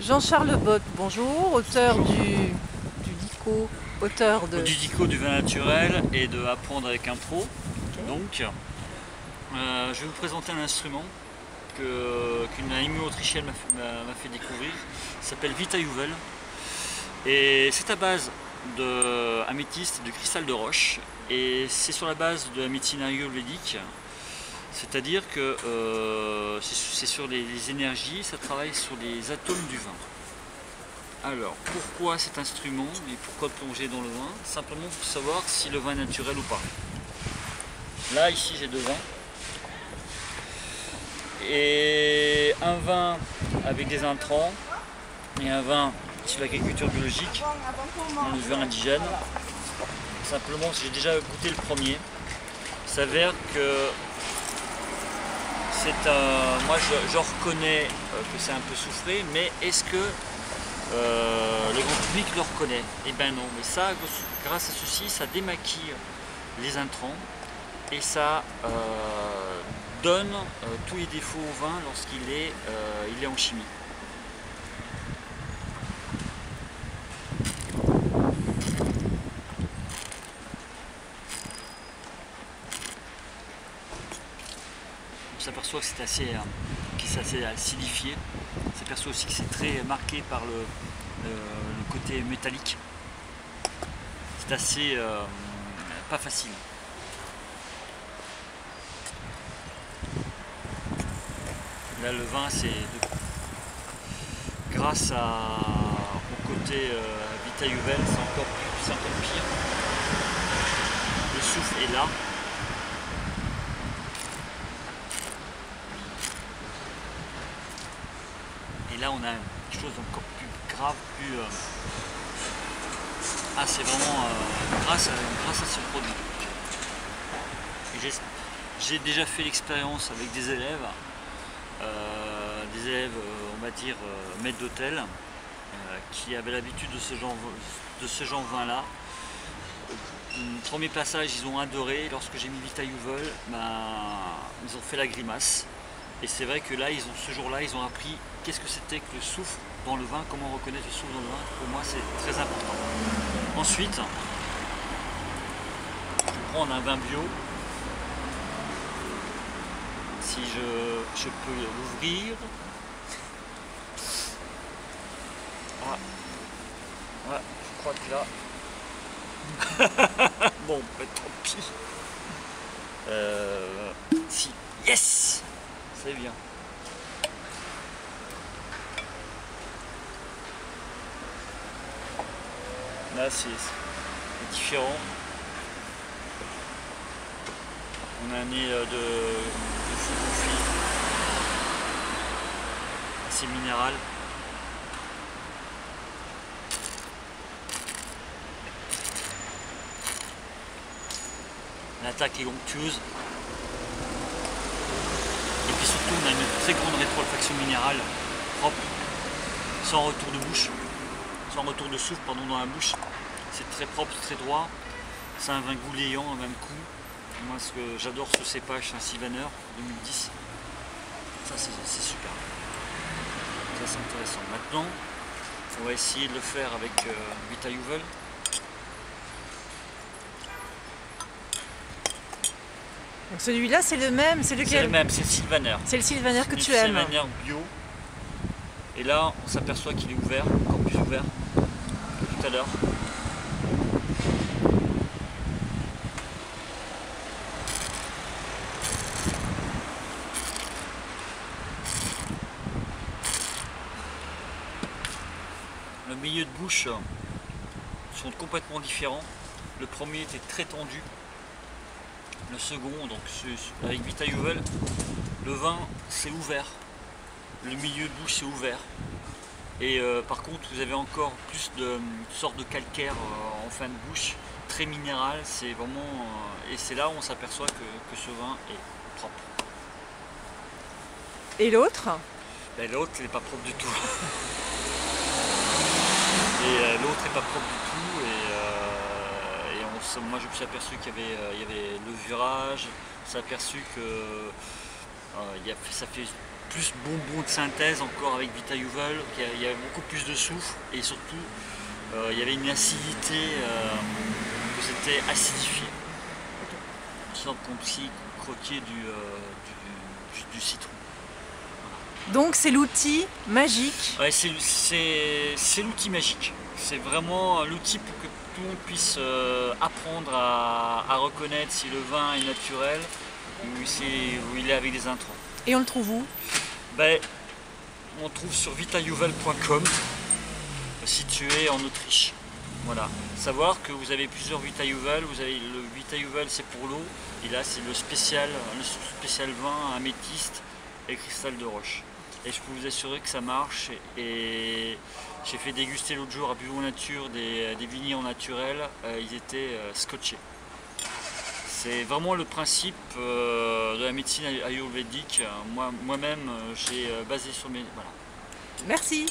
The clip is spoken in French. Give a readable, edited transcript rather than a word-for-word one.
Jean-Charles Botte, bonjour, auteur Bonjour. du DICO, auteur de... Du DICO du vin naturel et de Apprendre avec un pro. Ok. Donc, je vais vous présenter un instrument qu'une amie autrichienne m'a fait découvrir. Il s'appelle Vita Juvel. Et c'est à base d'améthyste et de cristal de roche. Et c'est sur la base de la médecine ayurvédique. C'est-à-dire que c'est sur les énergies, ça travaille sur les atomes du vin. Alors, pourquoi cet instrument et pourquoi plonger dans le vin? Simplement pour savoir si le vin est naturel ou pas. Là, ici, j'ai deux vins. Et un vin avec des intrants et un vin sur l'agriculture biologique, le vin indigène. Simplement, j'ai déjà goûté le premier. Il s'avère que moi, je reconnais que c'est un peu soufré, mais est-ce que le grand public le reconnaît? Eh ben non, mais ça, grâce à ceci, ça démaquille les intrants et ça donne tous les défauts au vin lorsqu'il est en chimie. On s'aperçoit que c'est assez acidifié. On s'aperçoit aussi que c'est très marqué par le côté métallique. C'est assez pas facile. Là, le vin, grâce au côté Vita Juvel, c'est encore pire. Le souffle est là. Et là, on a quelque chose d'encore plus grave, c'est vraiment grâce à ce produit. J'ai déjà fait l'expérience avec des élèves, on va dire, maîtres d'hôtel, qui avaient l'habitude de ce genre de vin-là. Premier passage, ils ont adoré. Lorsque j'ai mis Vita Juvel, ils ont fait la grimace. Et c'est vrai que là, ce jour-là, ils ont appris qu'est-ce que c'était que le soufre dans le vin, comment reconnaître le soufre dans le vin. Pour moi, c'est très important. Ensuite, je vais prendre un vin bio. Si je peux l'ouvrir. Ah, je crois que là. Bon, bah, tant pis. Si. Yes! C'est bien. Là, c'est différent. On a un nez de fou confit, assez minéral. L'attaque est onctueuse. Et puis surtout, on a une très grande rétro-olfaction minérale, propre, sans retour de bouche, sans retour de souffle dans la bouche. C'est très propre, très droit. C'est un vin gouléant, un vin de coup. Moi, ce que j'adore ce cépage, c'est un Sylvaner 2010. Ça, c'est super. Ça, c'est intéressant. Maintenant, on va essayer de le faire avec Vita Juvel. Donc celui-là, c'est le même, c'est lequel? C'est le même, c'est le Sylvaner. C'est le Sylvaner que tu aimes. Sylvaner bio. Et là, on s'aperçoit qu'il est ouvert, encore plus ouvert que tout à l'heure. Le milieu de bouche sont complètement différents. Le premier était très tendu. Le second, donc avec Vita Juvel, le vin c'est ouvert. Le milieu de bouche c'est ouvert. Et par contre, vous avez encore plus de sorte de calcaire en fin de bouche, très minéral. C'est vraiment et c'est là où on s'aperçoit que ce vin est propre. Et l'autre? Ben, l'autre n'est pas propre du tout. Et l'autre n'est pas propre du tout. Moi je me suis aperçu qu'il y avait levurage, on s'est aperçu que ça fait plus bonbon de synthèse encore avec Vita Yuvel, il y a beaucoup plus de souffle et surtout il y avait une acidité que c'était acidifié. Une sorte d'un petit croquer du citron. Donc c'est l'outil magique. Ouais, c'est l'outil magique. C'est vraiment l'outil pour que tout le monde puisse apprendre à reconnaître si le vin est naturel ou il est avec des intrants. Et on le trouve où? Ben, on le trouve sur vitayuvel.com, situé en Autriche. Voilà. Savoir que vous avez plusieurs Vita Yuvel. Vous avez le Vita Yuvel, c'est pour l'eau, et là c'est le spécial vin améthyste et cristal de roche. Et je peux vous assurer que ça marche. Et j'ai fait déguster l'autre jour à Bureau Nature des vignerons naturels. Ils étaient scotchés. C'est vraiment le principe de la médecine ayurvédique. Moi-même, j'ai basé sur mes... Voilà. Merci.